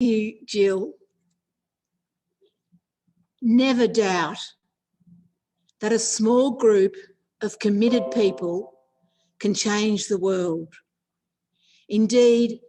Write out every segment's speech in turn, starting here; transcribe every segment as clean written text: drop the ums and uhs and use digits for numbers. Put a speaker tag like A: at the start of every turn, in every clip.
A: you, Jill. Never doubt that a small group of committed people can change the world. Indeed,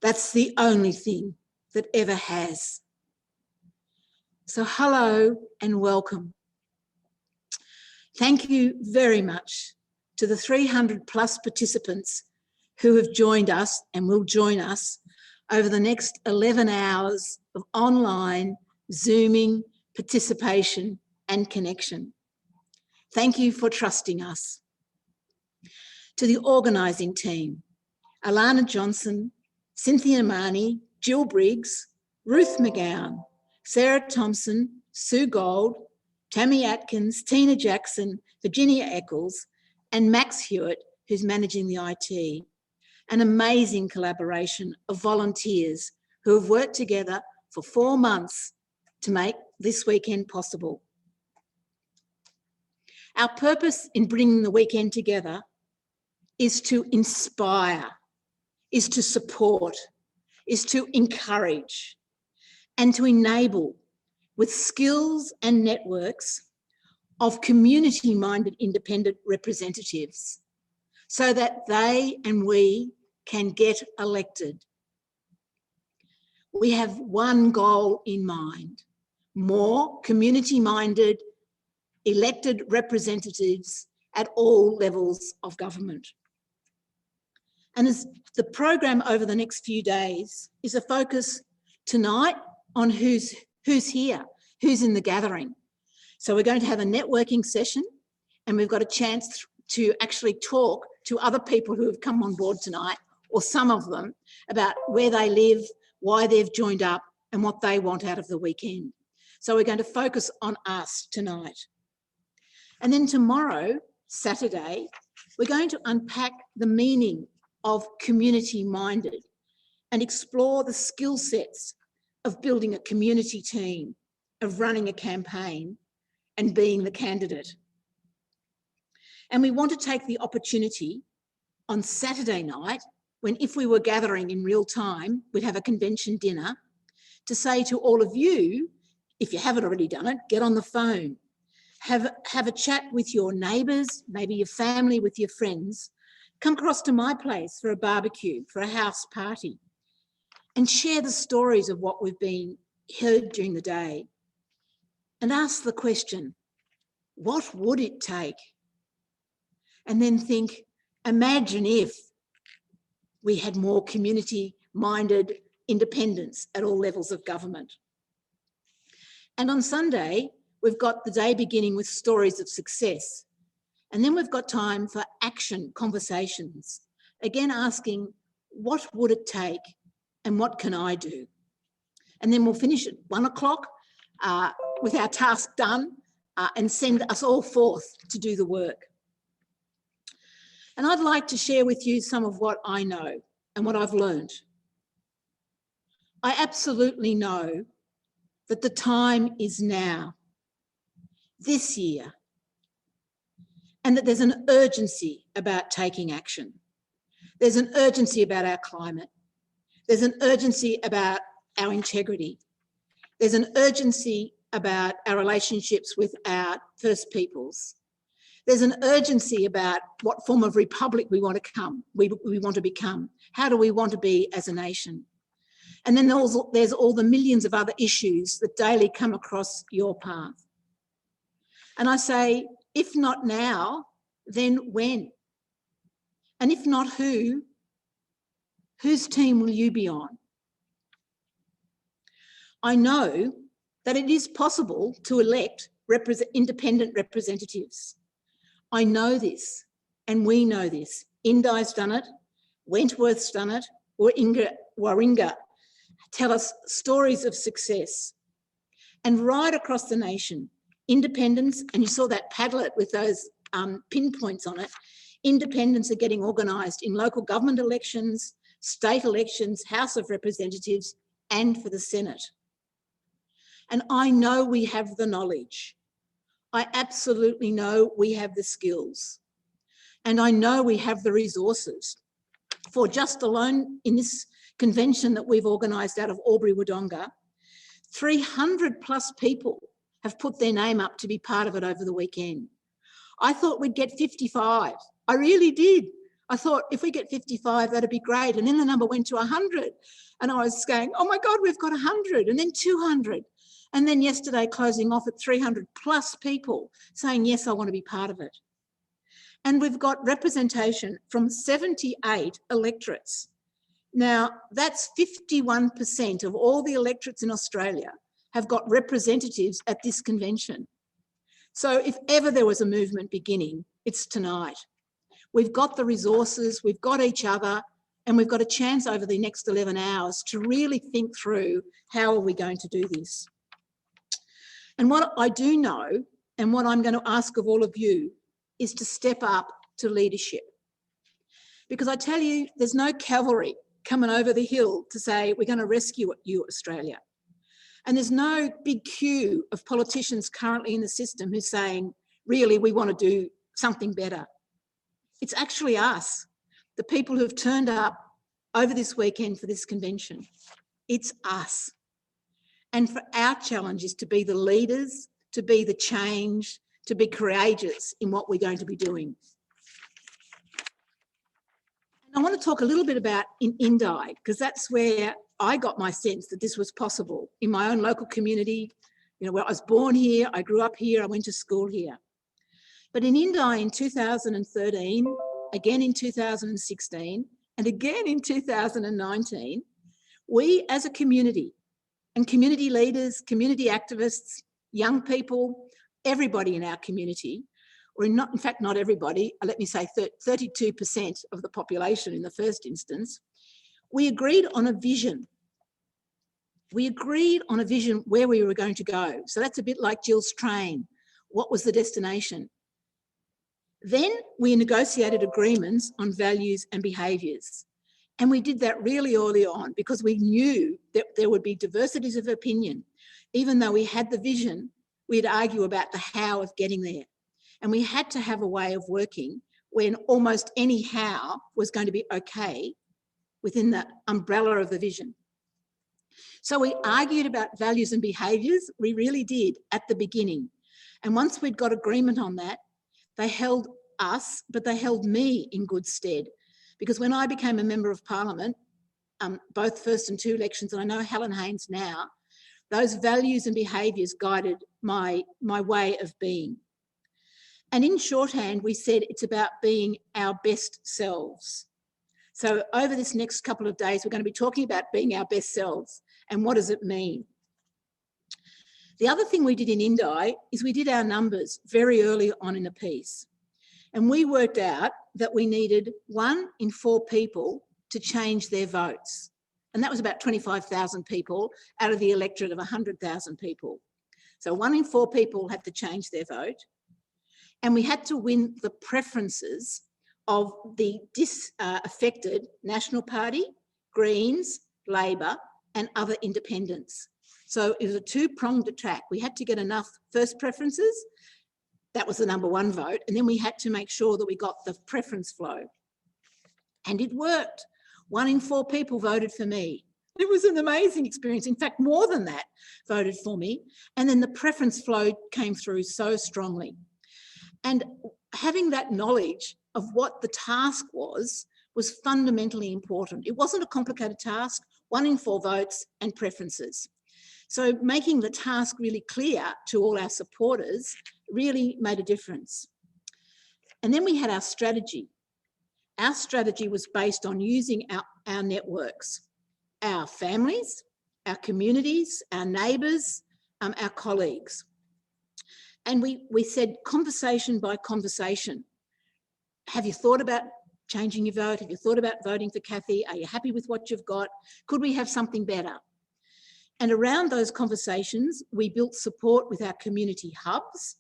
A: that's the only thing that ever has. So hello and welcome. Thank you very much to the 300 plus participants who have joined us and will join us over the next 11 hours of online Zooming, participation and connection. Thank you for trusting us. To the organising team, Alana Johnson, Cynthia Marnie, Jill Briggs, Ruth McGowan, Sarah Thompson, Sue Gold, Tammy Atkins, Tina Jackson, Virginia Eccles, and Max Hewitt, who's managing the IT. An amazing collaboration of volunteers who have worked together for 4 months to make this weekend possible. Our purpose in bringing the weekend together is to inspire, is to support, is to encourage, and to enable with skills and networks of community-minded independent representatives so that they and we can get elected. We have one goal in mind: more community-minded elected representatives at all levels of government. And as the program over the next few days is a focus tonight on who's here, who's in the gathering. So we're going to have a networking session, and we've got a chance to actually talk to other people who have come on board tonight, or some of them, about where they live, why they've joined up, and what they want out of the weekend. So we're going to focus on us tonight. And then tomorrow, Saturday, we're going to unpack the meaning of community-minded and explore the skill sets of building a community team, of running a campaign, and being the candidate. And we want to take the opportunity on Saturday night, when if we were gathering in real time, we'd have a convention dinner, to say to all of you, if you haven't already done it, get on the phone. Have a chat with your neighbours, maybe your family, with your friends. Come across to my place for a barbecue, for a house party, and share the stories of what we've been heard during the day. And ask the question, what would it take? And then think, imagine if we had more community-minded independents at all levels of government. And on Sunday, we've got the day beginning with stories of success. And then we've got time for action conversations. Again, asking, what would it take and what can I do? And then we'll finish at 1 o'clock with our task done and send us all forth to do the work. And I'd like to share with you some of what I know and what I've learned. I absolutely know that the time is now, this year, and that there's an urgency about taking action. There's an urgency about our climate. There's an urgency about our integrity. There's an urgency about our relationships with our First Peoples. There's an urgency about what form of republic we want to become. How do we want to be as a nation? And then there's all the millions of other issues that daily come across your path. And I say, if not now, then when? And if not who, whose team will you be on? I know that it is possible to elect independent representatives. I know this, and we know this. Indi's done it, Wentworth's done it, or Warringah tell us stories of success. And right across the nation, independents, and you saw that Padlet with those pinpoints on it, independents are getting organised in local government elections, state elections, House of Representatives, and for the Senate. And I know we have the knowledge. I absolutely know we have the skills. And I know we have the resources for just alone in this convention that we've organised out of Albury-Wodonga, 300 plus people have put their name up to be part of it over the weekend. I thought we'd get 55. I really did. I thought if we get 55, that'd be great. And then the number went to 100. And I was going, oh my God, we've got 100 and then 200. And then yesterday closing off at 300 plus people saying, yes, I want to be part of it. And we've got representation from 78 electorates. Now, that's 51% of all the electorates in Australia have got representatives at this convention. So if ever there was a movement beginning, it's tonight. We've got the resources, we've got each other, and we've got a chance over the next 11 hours to really think through how are we going to do this. And what I do know, and what I'm going to ask of all of you, is to step up to leadership. Because I tell you, there's no cavalry coming over the hill to say, we're going to rescue you, Australia. And there's no big queue of politicians currently in the system who's saying, really, we want to do something better. It's actually us, the people who've turned up over this weekend for this convention. It's us. And for our challenge is to be the leaders, to be the change, to be courageous in what we're going to be doing. And I want to talk a little bit about in Indi, because that's where I got my sense that this was possible in my own local community, you know, where I was born here, I grew up here, I went to school here. But in Indi in 2013, again in 2016, and again in 2019, we as a community, and community leaders, community activists, young people, everybody in our community, or not, in fact, not everybody, let me say 32% of the population in the first instance, we agreed on a vision. We agreed on a vision where we were going to go. So that's a bit like Jill's train. What was the destination? Then we negotiated agreements on values and behaviours. And we did that really early on because we knew that there would be diversities of opinion. Even though we had the vision, we'd argue about the how of getting there. And we had to have a way of working when almost any how was going to be okay within the umbrella of the vision. So we argued about values and behaviours, we really did at the beginning. And once we'd got agreement on that, they held us, but they held me in good stead. Because when I became a member of Parliament, both first and two elections, and I know Helen Haynes now, those values and behaviours guided my way of being. And in shorthand, we said it's about being our best selves. So over this next couple of days, we're going to be talking about being our best selves and what does it mean. The other thing we did in Indi is we did our numbers very early on in the piece. And we worked out that we needed 1 in 4 people to change their votes. And that was about 25,000 people out of the electorate of 100,000 people. So 1 in 4 people had to change their vote. And we had to win the preferences of the disaffected National Party, Greens, Labor, and other independents. So it was a 2-pronged attack. We had to get enough first preferences. That was the number 1 vote. And then we had to make sure that we got the preference flow. And it worked. 1 in 4 people voted for me. It was an amazing experience. In fact, more than that voted for me. And then the preference flow came through so strongly. And having that knowledge of what the task was fundamentally important. It wasn't a complicated task, 1 in 4 votes and preferences. So making the task really clear to all our supporters really made a difference. And then we had our strategy. Our strategy was based on using our networks, our families, our communities, our neighbours, our colleagues. And we said conversation by conversation. Have you thought about changing your vote? Have you thought about voting for Cathy? Are you happy with what you've got? Could we have something better? And around those conversations, we built support with our community hubs,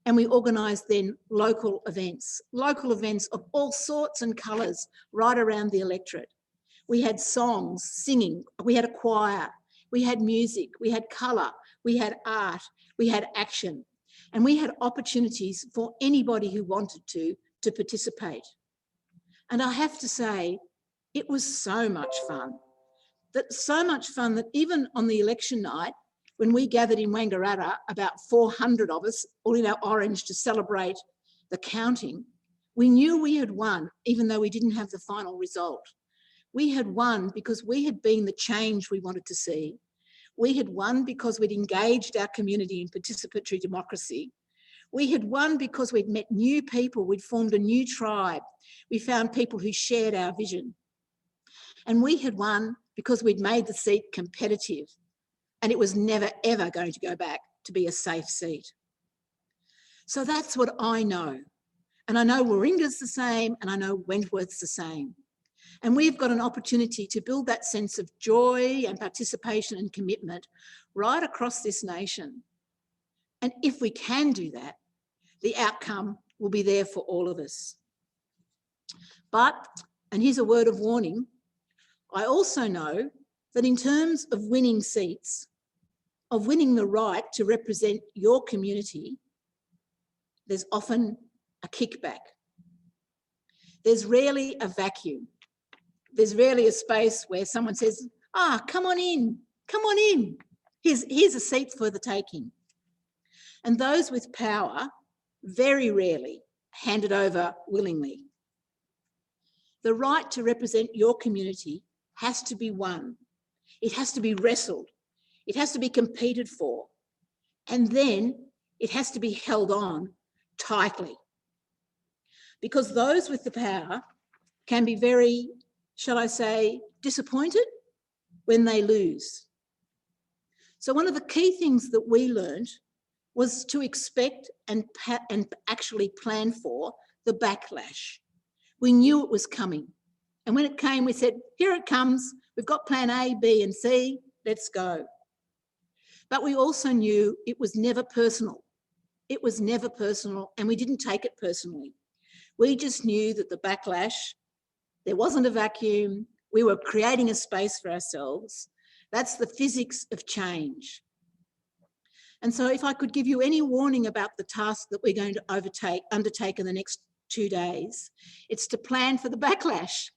A: and we organised then local events of all sorts and colours right around the electorate. We had songs, singing, we had a choir, we had music, we had colour, we had art, we had action, and we had opportunities for anybody who wanted to participate. And I have to say, it was so much fun. That's so much fun that even on the election night, when we gathered in Wangaratta, about 400 of us, all in our orange to celebrate the counting, we knew we had won, even though we didn't have the final result. We had won because we had been the change we wanted to see. We had won because we'd engaged our community in participatory democracy. We had won because we'd met new people, we'd formed a new tribe. We found people who shared our vision. And we had won because we'd made the seat competitive, and it was never, ever going to go back to be a safe seat. So that's what I know. And I know Warringa's the same, and I know Wentworth's the same. And we've got an opportunity to build that sense of joy and participation and commitment right across this nation. And if we can do that, the outcome will be there for all of us. But, and here's a word of warning, I also know that in terms of winning seats, of winning the right to represent your community, there's often a kickback. There's rarely a vacuum. There's rarely a space where someone says, come on in, come on in. Here's a seat for the taking. And those with power very rarely hand it over willingly. The right to represent your community has to be won. It has to be wrestled. It has to be competed for. And then it has to be held on tightly. Because those with the power can be very, shall I say, disappointed when they lose. So one of the key things that we learned was to expect and actually plan for the backlash. We knew it was coming. And when it came, we said, here it comes. We've got plan A, B, and C. Let's go. But we also knew it was never personal. It was never personal, and we didn't take it personally. We just knew that the backlash, there wasn't a vacuum. We were creating a space for ourselves. That's the physics of change. And so if I could give you any warning about the task that we're going to undertake in the next 2 days, it's to plan for the backlash.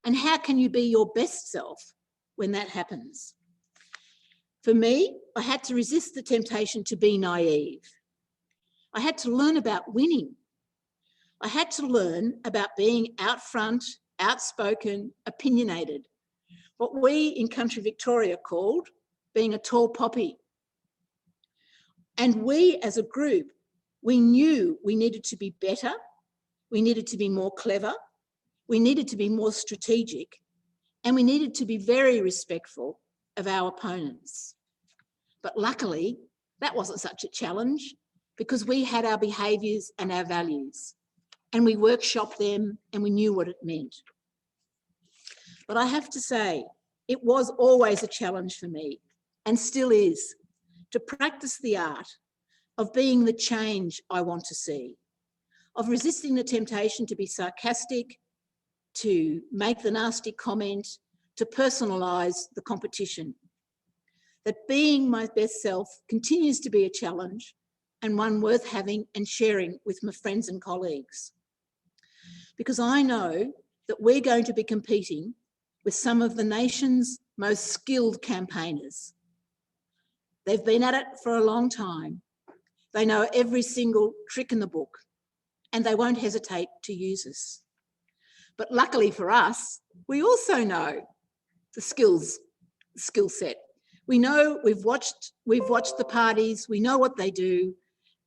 A: And how can you be your best self when that happens? For me, I had to resist the temptation to be naive. I had to learn about winning. I had to learn about being out front, outspoken, opinionated, what we in country Victoria called being a tall poppy. And we as a group, we knew we needed to be better, we needed to be more clever, we needed to be more strategic, and we needed to be very respectful of our opponents. But luckily, that wasn't such a challenge because we had our behaviours and our values, and we workshopped them and we knew what it meant. But I have to say, it was always a challenge for me, and still is, to practice the art of being the change I want to see, of resisting the temptation to be sarcastic, to make the nasty comment, to personalise the competition. That being my best self continues to be a challenge and one worth having and sharing with my friends and colleagues. Because I know that we're going to be competing with some of the nation's most skilled campaigners. They've been at it for a long time. They know every single trick in the book, and they won't hesitate to use us. But luckily for us, we also know the skill set. We know we've watched the parties, we know what they do,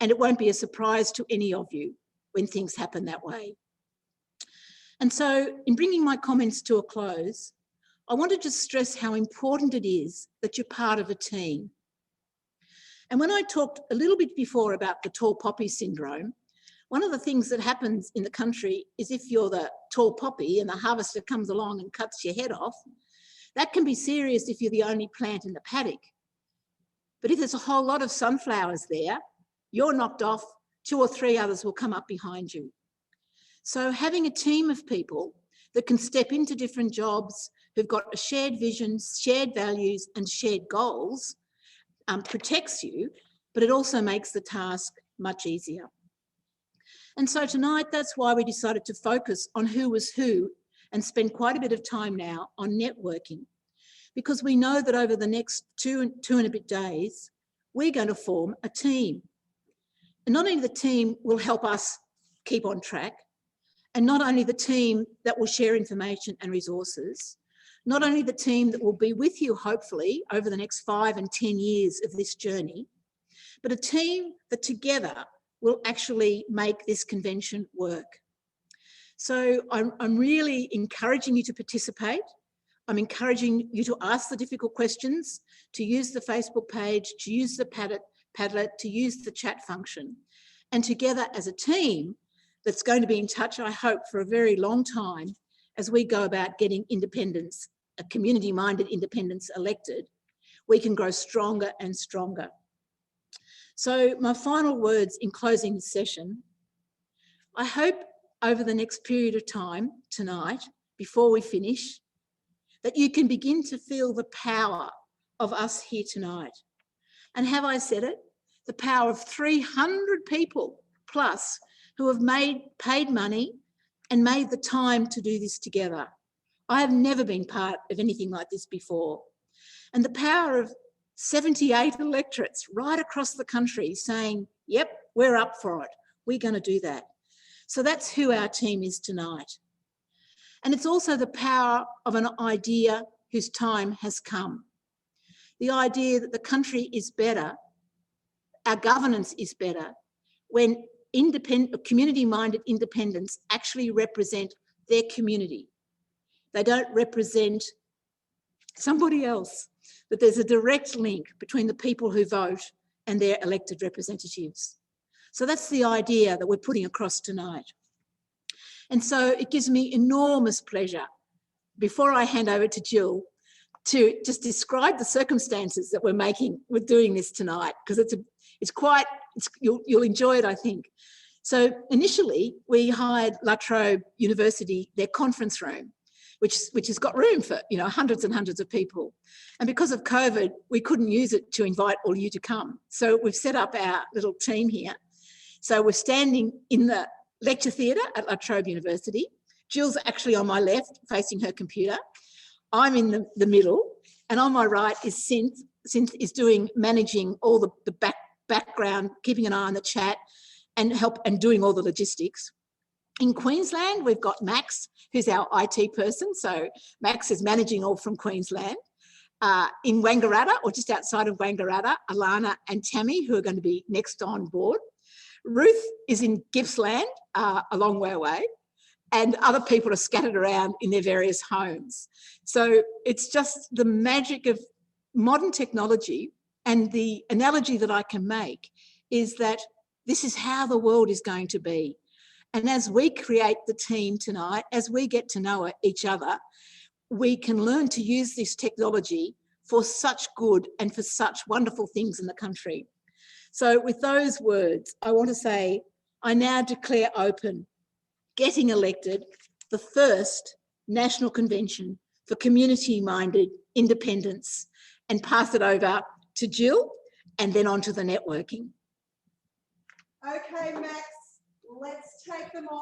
A: and it won't be a surprise to any of you when things happen that way. And so in bringing my comments to a close, I want to just stress how important it is that you're part of a team. And when I talked a little bit before about the tall poppy syndrome, one of the things that happens in the country is if you're the tall poppy and the harvester comes along and cuts your head off, that can be serious if you're the only plant in the paddock. But if there's a whole lot of sunflowers there, you're knocked off, 2 or 3 others will come up behind you. So having a team of people that can step into different jobs, who've got a shared vision, shared values and shared goals, protects you, but it also makes the task much easier. And so tonight, that's why we decided to focus on who was who and spend quite a bit of time now on networking. because we know that over the next two and a bit days, we're going to form a team. And not only the team will help us keep on track, and not only the team that will share information and resources, not only the team that will be with you, hopefully, over the next 5 and 10 years of this journey, but a team that together will actually make this convention work. So I'm really encouraging you to participate. I'm encouraging you to ask the difficult questions, to use the Facebook page, to use the Padlet, to use the chat function. And together as a team that's going to be in touch, I hope, for a very long time as we go about getting independence, a community-minded independence elected, we can grow stronger and stronger. So my final words in closing this session, I hope over the next period of time tonight, before we finish, that you can begin to feel the power of us here tonight. And have I said it? The power of 300 people plus who have paid money and made the time to do this together. I have never been part of anything like this before. And the power of 78 electorates right across the country saying, yep, we're up for it. We're going to do that. So that's who our team is tonight. And it's also the power of an idea whose time has come. The idea that the country is better, our governance is better, when community-minded independents actually represent their community. They don't represent somebody else, that there's a direct link between the people who vote and their elected representatives. So that's the idea that we're putting across tonight. And so it gives me enormous pleasure, before I hand over to Jill, to just describe the circumstances that we're doing this tonight, because you'll enjoy it, I think. So initially, we hired La Trobe University, their conference room, which has got room for hundreds and hundreds of people. And because of COVID, we couldn't use it to invite all you to come. So we've set up our little team here. So we're standing in the lecture theatre at La Trobe University. Jill's actually on my left, facing her computer. I'm in the middle, and on my right is Synth. Synth is managing all the background, keeping an eye on the chat, and doing all the logistics. In Queensland, we've got Max, who's our IT person. So Max is managing all from Queensland. In Wangaratta, or just outside of Wangaratta, Alana and Tammy, who are going to be next on board. Ruth is in Gippsland, a long way away, and other people are scattered around in their various homes. So it's just the magic of modern technology, and the analogy that I can make is that this is how the world is going to be. And as we create the team tonight, as we get to know each other, we can learn to use this technology for such good and for such wonderful things in the country. So with those words, I want to say, I now declare open Getting Elected, the first National Convention for Community-Minded Independence, and pass it over to Jill and then on to the networking.
B: Okay, Max, let's take them on.